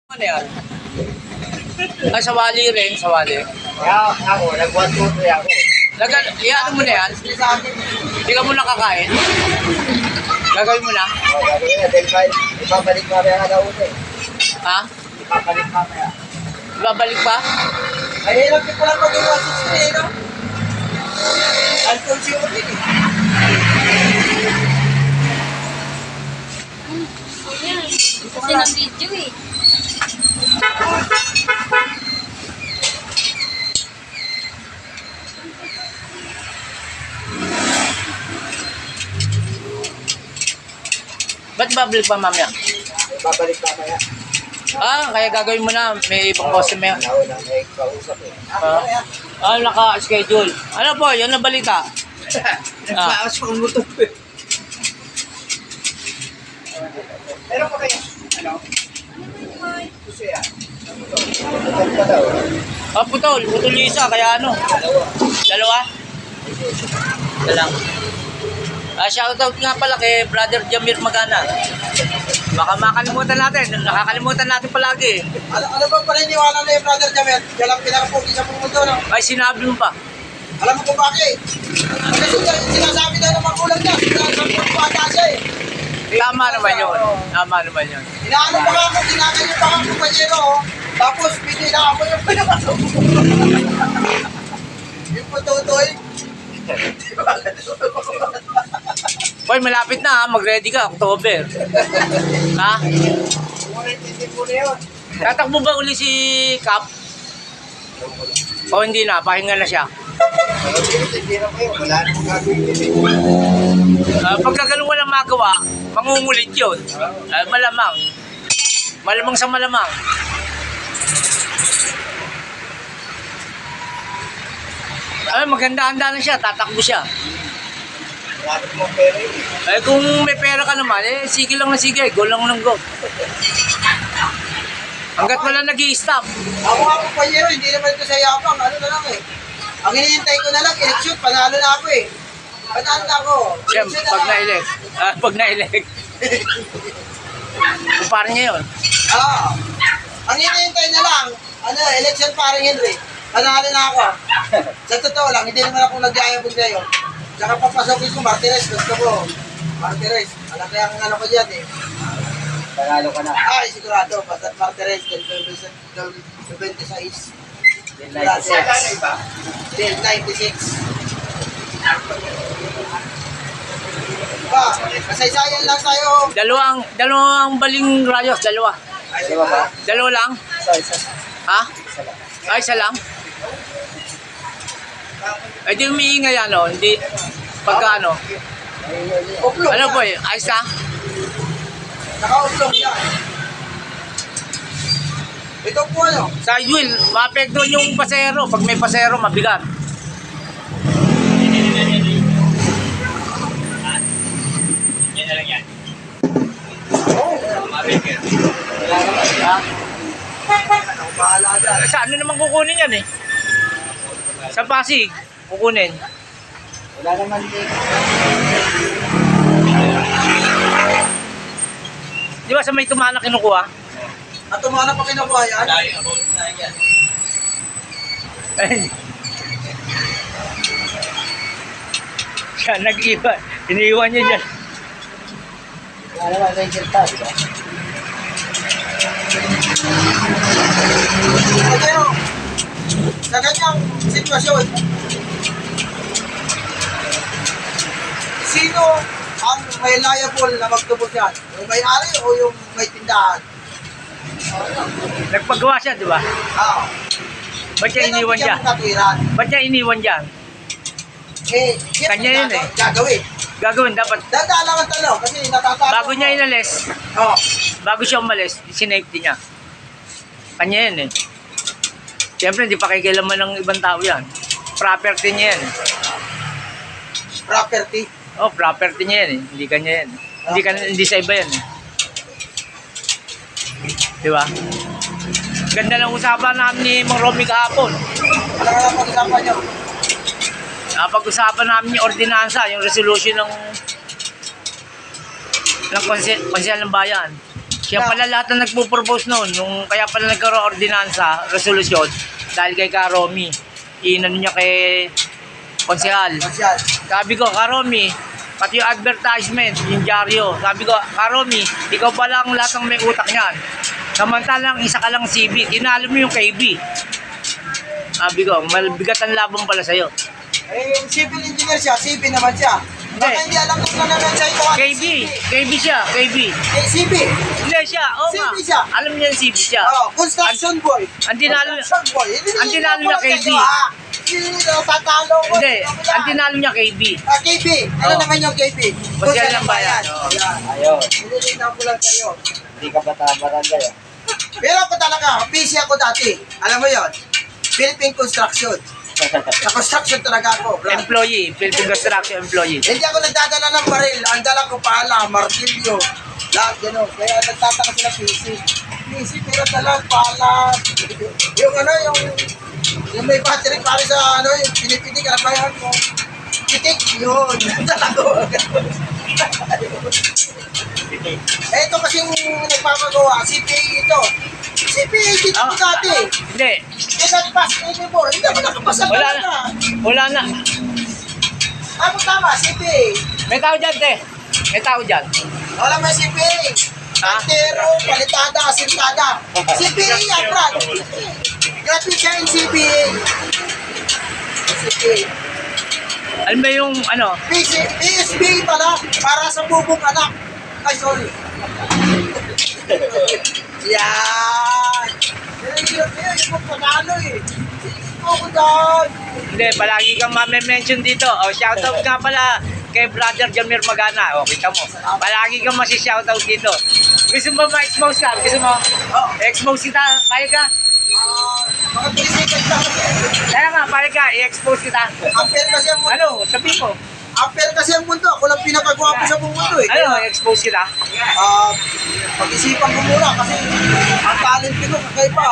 Ano yan? Ay, sawali rin, sawali. Kaya ako, nag-1-2-3 ako. Iyan mo na yan? Hindi ka muna kakain? Gagawin mo na? O, gagawin na, dahil ba, ibabalik mamaya ka na una eh. Ha? Ibabalik mamaya. Babalik pa? Ay, hirap ko lang mag-iwa sa sinino. Alcohol siya din eh. Kasi ng video eh. Ba't babalik pa mamaya? Ibabalik mamaya. Kaya gagawin mo na. May ibang customer. Nauna, may kausap eh. Naka-schedule. Ano po, yan ang balita. Nagpaas ko ang motor ko eh. Meron pa kayo? Ano? Gusto yan. Putol pa daw. Putol. Putol yung isa, kaya ano? Dalawa? Dalang. Shoutout nga pala kay Brother Jamir Magana. Baka makalimutan natin. Nakakalimutan natin palagi. Ano ba paniniwala na yung Brother Jamel? Yan ang pinakapugi sa mundo, no? Ay, sinabi mo pa. Alam mo kung bakit? Kasi sinasabi daw ng magulang niya, sinasabi ng bata siya eh. Tama naman yun. Tama naman yun. Inaano pa nga ako, ginagay yung mga kumpanyero, oh. Tapos pinila ako yung pinapasok mo. Yung patutoy. Boy, malapit na ha. Mag-ready ka. October. Ha? Ngunit hindi po na yun. Tatakbo ba uli si Cap? O hindi na? Pahinga na siya. Hindi na kayo, wala namang gagawin yun eh. Pagka ganun walang magawa, mangungulit yun. Malamang. Malamang sa malamang. Ay, maganda-handa na siya. Tatakbo siya. Wala namang pera yun eh. Kung may pera ka naman, sige lang na sige. Go lang ng go. Hanggat wala nag-i-stop. Ako nga kumpanyero, hindi naman ito sa yapang, ano na lang eh. Ang hinihintay ko na lang, eleksyon, panalo na ako eh. Panalo na ako. Siyempre, Eleksyon na pag lang. na-elect. Pag na-elect. Kumpara niya yun. Ang hinihintay na lang, eleksyon paring Henry. Panalo na ako. Sa totoo lang, hindi naman ako nagyayabog ngayon. Tsaka papasokin ko, Martires, gusto ko. Martires, alam kaya ang ano ko dyan eh. Panalo ka na. Ay, sigurado. Basta Martires, del 26. Del 96. Del 96. Pa, kasaysayan lang tayo. Dalawang baling rayos, dalawa. Dalawa lang? Ha? Ay, isa lang? Ay, di umiingay ano, hindi, pagka ano. Uplong Ano yan. po ayos na? Naka-uplong yan. Ito po ano? Side wheel, maapektuhan yung pasero. Pag may pasero, mabigat. Yan na lang yan. Ha? Ano, bahala dyan. Sa ano naman kukunin yan eh? Sa Pasig, kukunin. Wala naman din. Di ba sa may tumana kinukuha? At tumana pa kinukuha yan? Dahil ako na yan. Ay. Siya nag-iwan. Iniiwan niya dyan. Wala naman din kilta, di ba? Pero, sa ganyang sitwasyon, sino ang may liable na magtubos yan? Yung may-ari o yung may tindahan? Nagpagawa siya, di ba? Ba't niya iniwan dyan? Katwiran. Ba't niya iniwan dyan? Yan Kanya yun eh. Gagawin. Gagawin dapat. Dadaan lang ang talo kasi natatato. Bago niya inalis, Oo. bago siya umalis, sinafety niya. Kanya yan eh. Siyempre, hindi pa kikilaman ng ibang tao yan. Property niya yan. Property. Oh, property niya yan eh. Hindi kanya yan. Hindi sa iba yan eh. Di ba? Ganda ng usapan namin ni Mang Romy kahapon. Ano ka lang pag-usapan nyo? Napag-usapan namin yung ordinansa, yung resolution ng konsel ng bayan. Siya pala lahat na nagpo-propose noon. Kaya pala nagkaroon ordinansa, resolusyon, dahil kay Karomi. Inano niya kay Konsehal. Masyal. Sabi ko, Karomi, pati yung advertisement, yung dyaryo. Sabi ko, Karomi, ikaw pala ang lahat ng may utak niyan. Samantalang isa ka lang CB, tinalo mo yung KB. Sabi ko, malbigat ang labang pala sa'yo. Eh, yung civil engineer siya, CB naman siya. Baka Hindi. hindi alam na naman sa ito. KB siya, KB. Eh, CB. Hindi siya, oo nga. CB siya. Alam niya yung CB siya. Oh, construction boy. Ang tinalo, Construction boy. ang tinalo niya KB. Hindi na tatalo ko. Hindi, ang tinalo niya KB. Ah, KB. Ano Oh. naman yung KB? Masyal ng bayan. Oo. Ayan. Ayun, Nililinaw ko lang sa'yo. hindi ka bata-barangay. Pero ako talaga, busy ako dati. Alam mo yon, Philippine Construction. Sa construction talaga ako. Bro. Employee, Philippine Construction employee. Hindi ako nagdadala ng baril. Ang dala ko pala, martilyo. Lahat gano'n. Kaya nagtataka sila PC. PC, pero dala pala. Yung ano, yung may battery para sa ano, yung pinipitik, karabayan ko. Pitik, yun. Dala ko. Eh, ito kasing nagpapagawa, CPA ito. CPA dito Ah. dati. Hindi, Eh, nag-pass 84. Hindi ako nakapasa wala na. talaga. Wala na. Ano tama, CPA? May tao dyan, te. May tao dyan. Wala may CPA. Ha? Pantero, palitada, asintada. CPA yan, Brad. Graduate siya in CPA. CPA. Alam mo yung ano, PSB pala, para sa bubong anak. Ay, sorry. Yan. Yung panalo eh. Ako dyan. hindi, palagi kang mame-mention dito. O, shoutout nga pala kay Brother Jamir Magana. O, kita mo. Palagi kang masi-shoutout dito. Gusto mo ma-expose ka? Gusto mo? Oh. Expose kita? Kaya ka? Mga 3 seconds lang. Kaya nga, kaya ka? I-expose kita. Ampere kasi ang mundo. Ano? Sabi mo. Ampere kasi ang mundo. Ako lang pinakagwapo sa buong mundo eh. Ano? I-expose kita? Pag-isipan ko muna kasi ang talent ko kakaiba.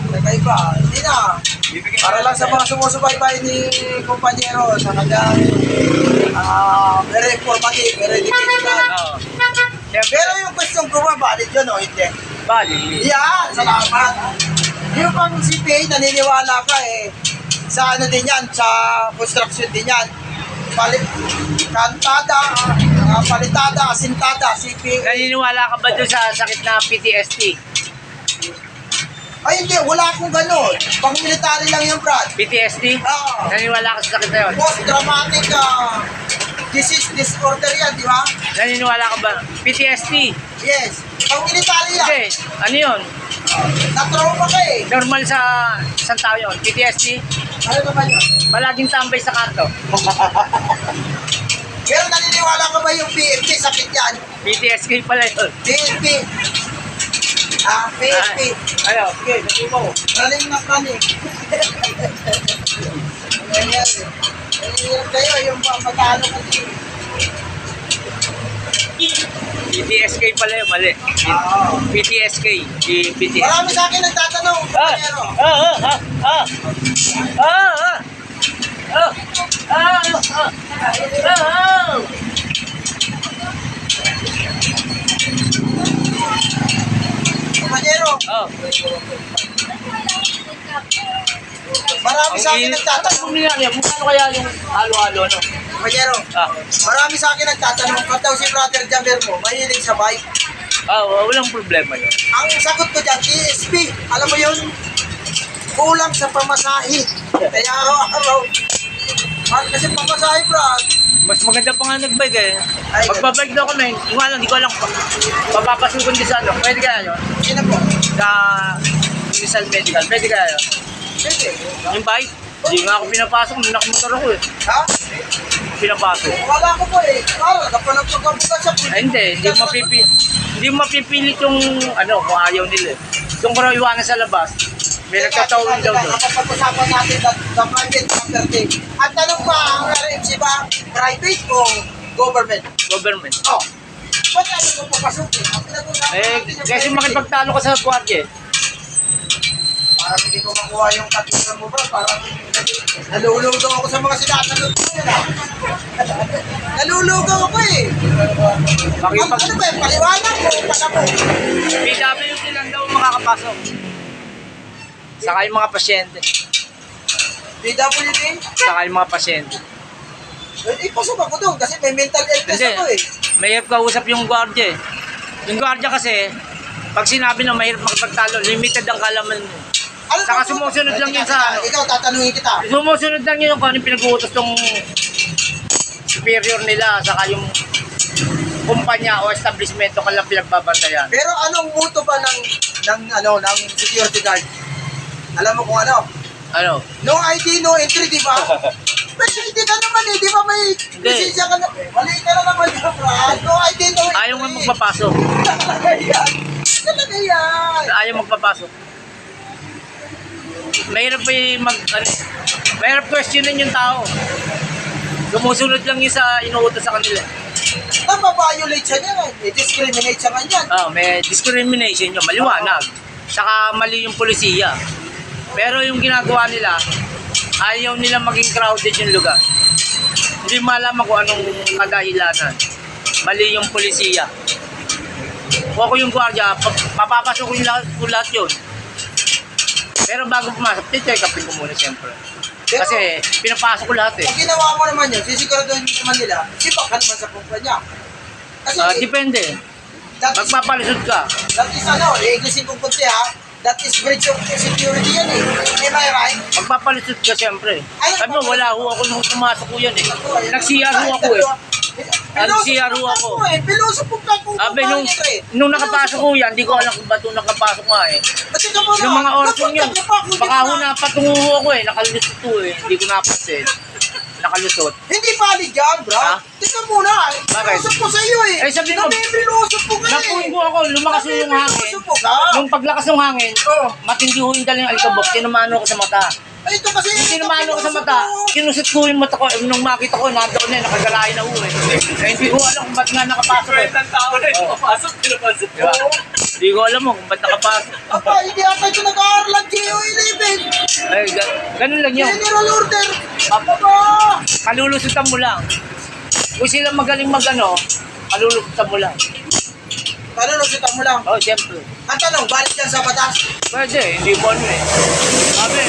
Kakaiba. Hindi na. Para lang sa mga sumusubaybay ni kumpanyero sa kanyang very informative, very dedicated. Oo. Pero yung question ko ba, valid yun o hindi? Bali. Yan, salamat. Yung pang CPA, naniniwala ka eh, sa ano din yan, sa construction din yan. Palitada, asintada, CPA. Naniniwala ka ba doon sa sakit na PTSD? Ay hindi, wala akong ganon. Pang-military lang yung Brad. PTSD? Ah, Naniniwala ka sa sakit na yun? post-traumatic disease disorder yan, di ba? Naniniwala ka ba? PTSD? Yes. Pang-military yan. Hindi. Ano yun? Na-trauma ka eh. Normal sa isang tao yun. PTSD? Ano naman yun? Palaging tambay sa kanto. Pero naniniwala ka ba yung PFP, sakit yan? PTSD pala yun. PFP. PFP. Ano? Sige, sabi mo. Galing na kanin. Ganyan eh. Nangyayarap kayo, yung matalo ka din. PTSD pala yun, mali. Oo. PTSD. PTSD. Marami sa akin nagtatanong, kumpanyero. Kumpanyero, marami sa akin nagtatanong. Magkano kaya yung halo-halo, no? Kumpanyero, marami sa akin nagtatanong, kung daw si Brother Jamir mo, mahilig sa bike. Walang problema yun. Ang sagot ko dyan, ESP, alam mo yun, kulang sa pamasahe. Kaya araw-araw, mahal kasi pamasahe, Brad. Mas maganda pa nga nag-bike eh. Ay, Magbabike daw kami. Yung nga lang, di ko alam kung papapasukan din sa ano. Pwede kaya yun? Sino po? Sa Rizal Medical. Pwede kaya yun? Pwede. Yung bike? Hindi nga ako pinapasok. Nakamotor ako eh. Ha? Pinapasok. Wala ko po eh. Para, kapag nagpagkabuka siya. Ay, hindi. Hindi mapipilit yung ano, kung ayaw nila eh. Kung kung iwanan sa labas, may nagtatawin daw doon. Kapag-usapan natin the private property. At tanong pa, ang RMC ba, private o government? Government. Oh. Ba't ayaw mo papasok eh? Ang pinag-usapan Eh, natin yung kasi private. makipagtalo ka sa kwartye. Parang hindi ko makuha yung katunan mo ba? Parang nalulugaw ako sa mga sinasagot ko yun ah. Nalulugaw ako eh. Makipag... Ano ba, paliwanag mo, pala mo. PWD lang daw makakapasok. Saka yung mga pasyente. PWD? Saka yung mga pasyente. Eh, pasok ako doon kasi may mental illness Hindi. ako eh. Mahirap kausap yung gwardiya eh. Yung gwardiya kasi, pag sinabi na mahirap makipagtalo, limited ang kalaman mo. Ano Saka ba? sumusunod lang yun sa ano. Ikaw, tatanungin kita. Sumusunod lang yun kung ano yung pinag-uutos ng superior nila, saka yung kumpanya o establishmento ka lang pinagbabantayan. Pero anong muto ba ng security guard? Alam mo kung ano? Ano? No ID, no entry, di ba? Pero hindi ka naman eh, di ba may lisensya ka na? Mali ka na naman, di ba? No ID, no entry. Ayaw nga magpapasok. Talaga yan. Talaga yan. Ayaw magpapasok. Mahirap pa mahirap questionin yung tao. Sumusunod lang yung sa inuutos sa kanila. Nababiolate siya niya. Discriminate siya kanyan. May discrimination yun, maliwanag. Saka mali yung polisiya. Pero yung ginagawa nila, ayaw nila maging crowded yung lugar. Hindi malaman kung anong kadahilanan. Mali yung polisiya. Kung ako yung gwardiya, papapasok ko lahat yun. Pero bago pumasok, check upin ko muna siyempre. Kasi pinapasok ko lahat eh. Pag ginawa mo naman yun, sisiguraduhin naman nila, sipag ka naman sa kumpanya. Kasi, Depende. that is, Magpapalisod ka. that is ano, Englishing kong kunti ha, that is breach of security yan eh. Am I right? Magpapalisod ka siyempre. Sabi mo, wala ho ako nung pumasok ko yan eh. Nag-CR ho ako eh. Nag-CR ho ako. Pilusupok ka kung Abe, nung nakapasok ko yan, hindi ko alam kung ba't nung nakapasok nga eh. Yung mga oras ko yun, baka ho napatungo ako eh, nakalusot ko eh, hindi ko napasin. Nakalusot. Hindi valid yan, bro. Ha? Tingnan muna. Bakit? Pilusop ko sa iyo eh. Eh, sabi mo, Nabibilusop ka eh. Napungo ako, lumakas yung hangin. Nabibilusop ka. Nung paglakas ng hangin, matindi ho yung daling alikabok, tinamano ko sa mata. Ay, ito kasi. Yung tinamano ko sa mata, kinusit ko yung mata ko, nung makita ko, nandoon na, nakagalain na ho eh. Eh, hindi ko alam kung ba't nga nakapasok eh. Ang tao na yung papasok, pinapasok. Diba? Hindi ko alam mo kung ba't nakapasok. Aba, hindi ata ito nag-aaral ng GO11. Ay, ganun lang yun. General order. Aba, Aba. kalulusutan mo lang. Kung sila magaling kalulusutan mo lang. Kalulusutan mo lang. Oh, siyempre. Ang tanong, balik yan sa batas? Pwede, hindi mo ano eh. Sabi,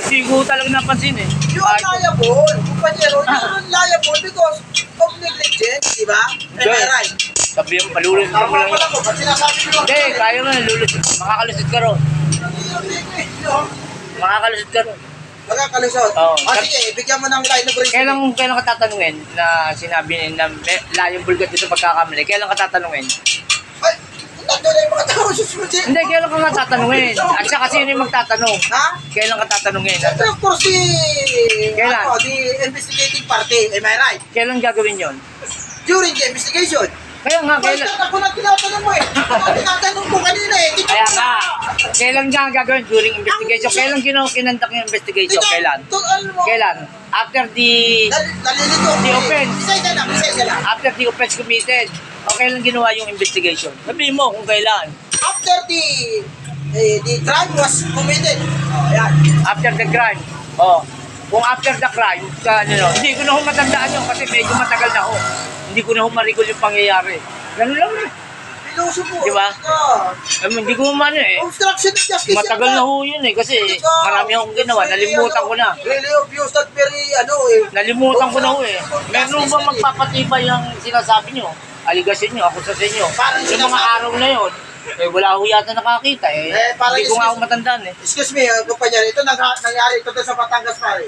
hindi ko talaga napansin eh. You are liable, kumpanyero. You are liable because of negligence, di ba? Am I right? Sabi yung kalulusutan mo Tama lang pala yun. ko, ba't sinasabi mo? Hindi, kaya mo nalulusit. Makakalusot ka ron. Makakalusot ka ron. Magkakalusot. Oo. Sige, bigyan mo ng line of reasoning. Kailan ka tatanungin na sinabi na liable ka dito pagkakamali? Kailan ka tatanungin? Ay, nandun na yung mga tao sa sumunod. Hindi, kailan ka nga tatanungin? At siya kasi yun yung magtatanong. Ha? Kailan ka tatanungin? Siyempre, of course, Kailan? the investigating party. Am I right? Kailan gagawin yon? During the investigation. Kaya nga, kailan? Basta ako na tinatanong mo eh. Tinatanong mo kanina eh. Kaya nga, kailan nga gagawin during investigation? Kailan kinandak yung investigation? Kailan? Kailan? After the Nalilito. The offense. Isa-isa lang, isa-isa lang. after the offense committed? O kailan ginawa yung investigation? Sabihin mo kung kailan. After the crime was committed. Oh, yan. After the crime. Oh. Kung after the crime, hindi ko na ho matandaan yun kasi medyo matagal na ho. Hindi ko na ho ma-recall yung pangyayari. Ganun lang eh. Piloso po. Di ba? Ah. Hindi ko umano eh. Obstruction of justice. Matagal na ho yun eh kasi marami akong ginawa. Nalimutan ko na. Really obvious that very, Nalimutan ko na ho eh. Meron ba magpapatibay yung sinasabi nyo? Aligasyon nyo, akusasyon nyo. Yung mga araw na yun, eh wala ho yata nakakita eh. Parang Hindi ko nga ako matandaan eh. Excuse me, kumpanya, ito nangyari ito sa Batangas pare.